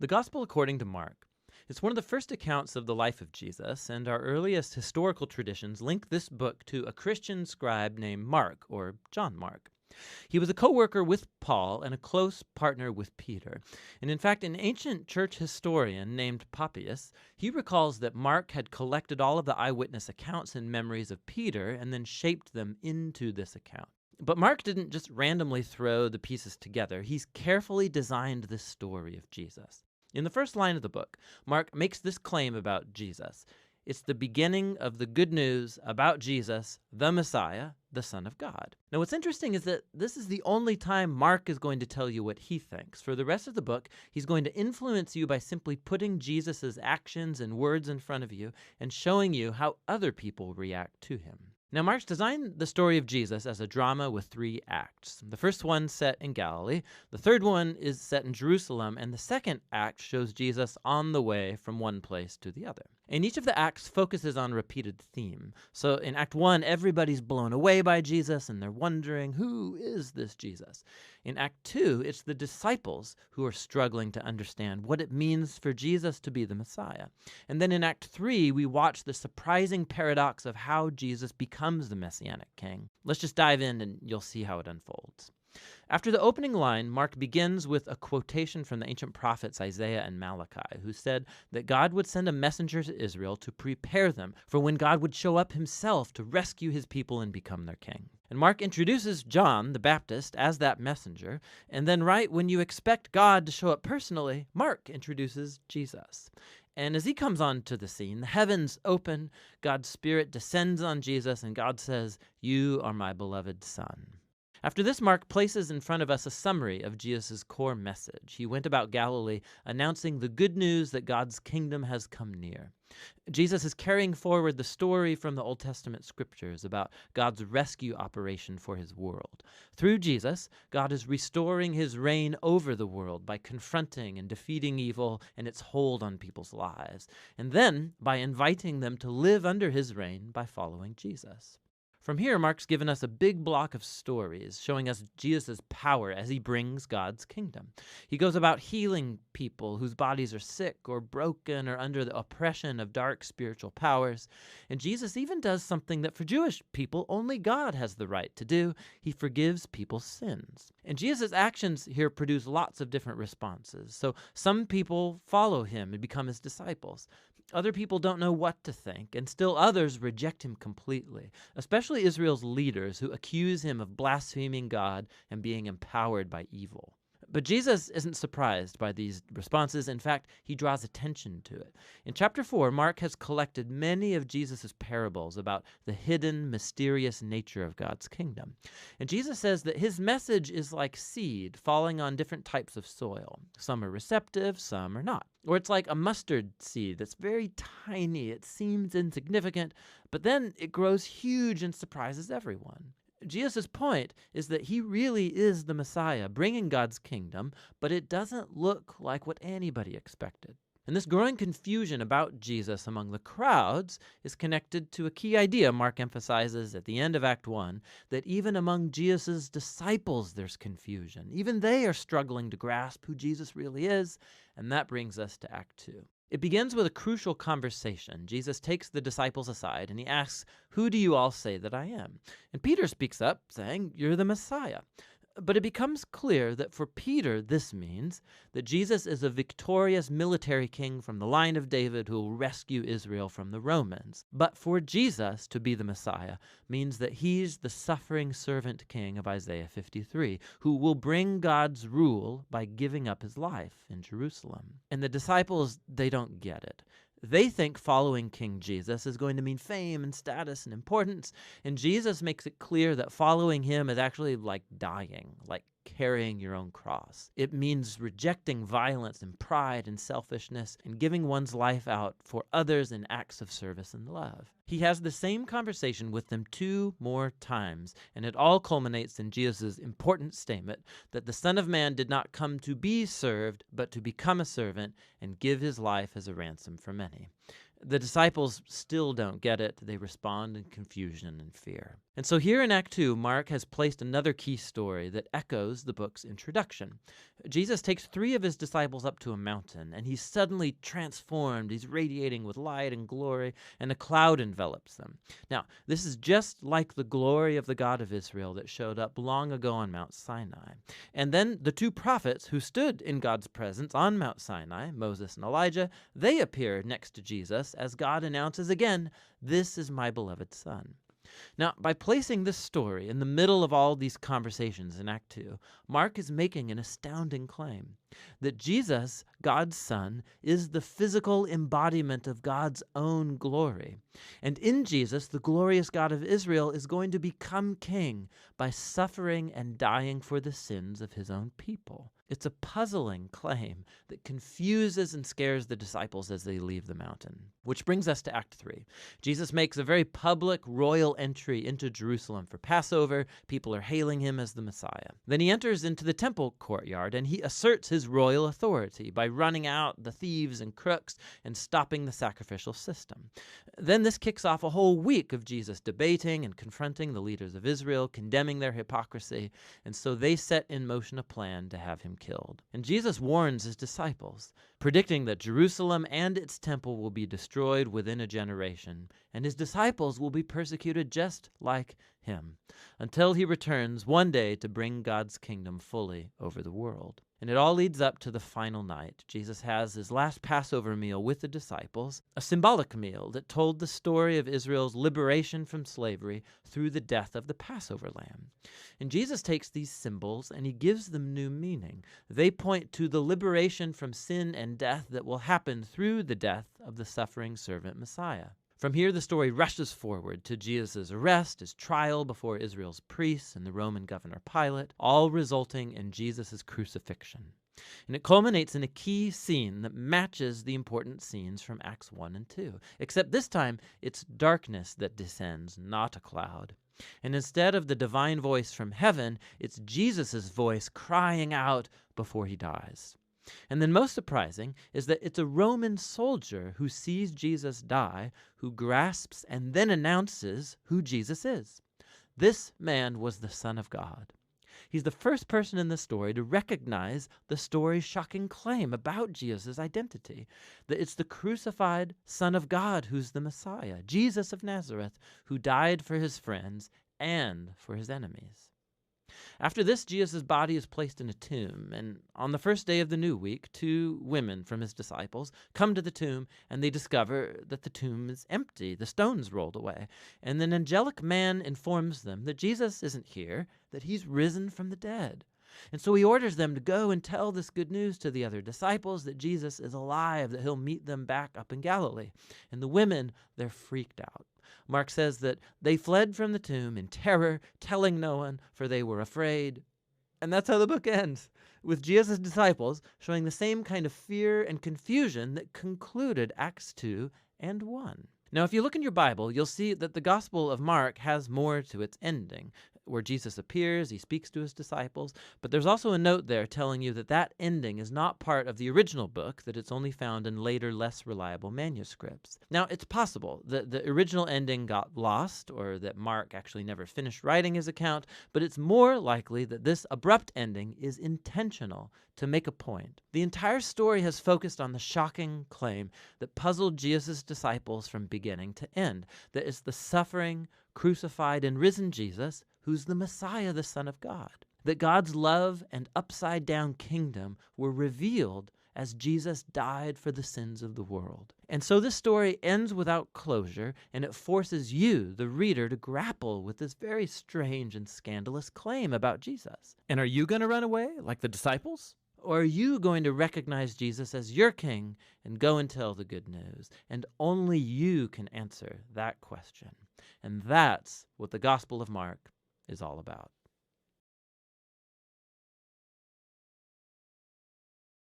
The Gospel according to Mark. It's one of the first accounts of the life of Jesus, and our earliest historical traditions link this book to a Christian scribe named Mark, or John Mark. He was a co-worker with Paul and a close partner with Peter. And in fact, an ancient church historian named Papias, he recalls that Mark had collected all of the eyewitness accounts and memories of Peter and then shaped them into this account. But Mark didn't just randomly throw the pieces together. He's carefully designed this story of Jesus. In the first line of the book, Mark makes this claim about Jesus. It's the beginning of the good news about Jesus, the Messiah, the Son of God. Now, what's interesting is that this is the only time Mark is going to tell you what he thinks. For the rest of the book, he's going to influence you by simply putting Jesus' actions and words in front of you and showing you how other people react to him. Now, Mark's designed the story of Jesus as a drama with 3 acts. The first one set in Galilee, the third one is set in Jerusalem, and the second act shows Jesus on the way from one place to the other. And each of the acts focuses on a repeated theme. So in Act 1, everybody's blown away by Jesus, and they're wondering, who is this Jesus? In Act 2, it's the disciples who are struggling to understand what it means for Jesus to be the Messiah. And then in Act 3, we watch the surprising paradox of how Jesus becomes the Messianic King. Let's just dive in and you'll see how it unfolds. After the opening line, Mark begins with a quotation from the ancient prophets Isaiah and Malachi, who said that God would send a messenger to Israel to prepare them for when God would show up himself to rescue his people and become their king. And Mark introduces John the Baptist as that messenger, and then right when you expect God to show up personally, Mark introduces Jesus. And as he comes onto the scene, the heavens open, God's Spirit descends on Jesus, and God says, "You are my beloved Son." After this, Mark places in front of us a summary of Jesus' core message. He went about Galilee announcing the good news that God's kingdom has come near. Jesus is carrying forward the story from the Old Testament scriptures about God's rescue operation for his world. Through Jesus, God is restoring his reign over the world by confronting and defeating evil and its hold on people's lives, and then by inviting them to live under his reign by following Jesus. From here, Mark's given us a big block of stories showing us Jesus' power as he brings God's kingdom. He goes about healing people whose bodies are sick or broken or under the oppression of dark spiritual powers. And Jesus even does something that for Jewish people only God has the right to do. He forgives people's sins. And Jesus' actions here produce lots of different responses. So some people follow him and become his disciples. Other people don't know what to think, and still others reject him completely, especially Israel's leaders who accuse him of blaspheming God and being empowered by evil. But Jesus isn't surprised by these responses. In fact, he draws attention to it. In chapter 4, Mark has collected many of Jesus' parables about the hidden, mysterious nature of God's kingdom. And Jesus says that his message is like seed falling on different types of soil. Some are receptive, some are not. Or it's like a mustard seed that's very tiny. It seems insignificant, but then it grows huge and surprises everyone. Jesus' point is that he really is the Messiah, bringing God's kingdom, but it doesn't look like what anybody expected. And this growing confusion about Jesus among the crowds is connected to a key idea Mark emphasizes at the end of Act 1, that even among Jesus' disciples there's confusion. Even they are struggling to grasp who Jesus really is, and that brings us to Act 2. It begins with a crucial conversation. Jesus takes the disciples aside and he asks, "Who do you all say that I am?" And Peter speaks up saying, "You're the Messiah." But it becomes clear that for Peter, this means that Jesus is a victorious military king from the line of David who will rescue Israel from the Romans. But for Jesus to be the Messiah means that he's the suffering servant king of Isaiah 53, who will bring God's rule by giving up his life in Jerusalem. And the disciples, they don't get it. They think following King Jesus is going to mean fame and status and importance, and Jesus makes it clear that following him is actually like dying, like carrying your own cross. It means rejecting violence and pride and selfishness and giving one's life out for others in acts of service and love. He has the same conversation with them 2 more times, and it all culminates in Jesus' important statement that the Son of Man did not come to be served, but to become a servant and give his life as a ransom for many. The disciples still don't get it. They respond in confusion and fear. And so here in Act 2, Mark has placed another key story that echoes the book's introduction. Jesus takes 3 of his disciples up to a mountain, and he's suddenly transformed. He's radiating with light and glory, and a cloud envelops them. Now, this is just like the glory of the God of Israel that showed up long ago on Mount Sinai. And then the 2 prophets who stood in God's presence on Mount Sinai, Moses and Elijah, they appear next to Jesus as God announces again, "This is my beloved Son." Now, by placing this story in the middle of all these conversations in Act 2, Mark is making an astounding claim that Jesus, God's Son, is the physical embodiment of God's own glory. And in Jesus, the glorious God of Israel is going to become king by suffering and dying for the sins of his own people. It's a puzzling claim that confuses and scares the disciples as they leave the mountain. Which brings us to Act 3. Jesus makes a very public royal entry into Jerusalem for Passover. People are hailing him as the Messiah. Then he enters into the temple courtyard and he asserts his royal authority by running out the thieves and crooks and stopping the sacrificial system. Then this kicks off a whole week of Jesus debating and confronting the leaders of Israel, condemning their hypocrisy, and so they set in motion a plan to have him killed. And Jesus warns his disciples, predicting that Jerusalem and its temple will be destroyed within a generation, and his disciples will be persecuted just like him, until he returns one day to bring God's kingdom fully over the world. And it all leads up to the final night. Jesus has his last Passover meal with the disciples, a symbolic meal that told the story of Israel's liberation from slavery through the death of the Passover lamb. And Jesus takes these symbols and he gives them new meaning. They point to the liberation from sin and death that will happen through the death of the suffering servant Messiah. From here, the story rushes forward to Jesus' arrest, his trial before Israel's priests and the Roman governor Pilate, all resulting in Jesus' crucifixion. And it culminates in a key scene that matches the important scenes from Acts 1 and 2, except this time it's darkness that descends, not a cloud. And instead of the divine voice from heaven, it's Jesus' voice crying out before he dies. And then most surprising is that it's a Roman soldier who sees Jesus die, who grasps and then announces who Jesus is. This man was the Son of God. He's the first person in the story to recognize the story's shocking claim about Jesus' identity, that it's the crucified Son of God who's the Messiah, Jesus of Nazareth, who died for his friends and for his enemies. After this, Jesus' body is placed in a tomb, and on the first day of the new week, 2 women from his disciples come to the tomb, and they discover that the tomb is empty, the stone's rolled away, and an angelic man informs them that Jesus isn't here, that he's risen from the dead. And so he orders them to go and tell this good news to the other disciples, that Jesus is alive, that he'll meet them back up in Galilee. And the women, they're freaked out. Mark says that they fled from the tomb in terror, telling no one, for they were afraid. And that's how the book ends, with Jesus' disciples showing the same kind of fear and confusion that concluded Acts 2 and 1. Now, if you look in your Bible, you'll see that the Gospel of Mark has more to its ending, where Jesus appears, he speaks to his disciples, but there's also a note there telling you that that ending is not part of the original book, that it's only found in later, less reliable manuscripts. Now, it's possible that the original ending got lost, or that Mark actually never finished writing his account, but it's more likely that this abrupt ending is intentional to make a point. The entire story has focused on the shocking claim that puzzled Jesus' disciples from beginning to end, that it's the suffering, crucified, and risen Jesus who's the Messiah, the Son of God. That God's love and upside-down kingdom were revealed as Jesus died for the sins of the world. And so this story ends without closure, and it forces you, the reader, to grapple with this very strange and scandalous claim about Jesus. And are you going to run away like the disciples? Or are you going to recognize Jesus as your king and go and tell the good news? And only you can answer that question. And that's what the Gospel of Mark is all about.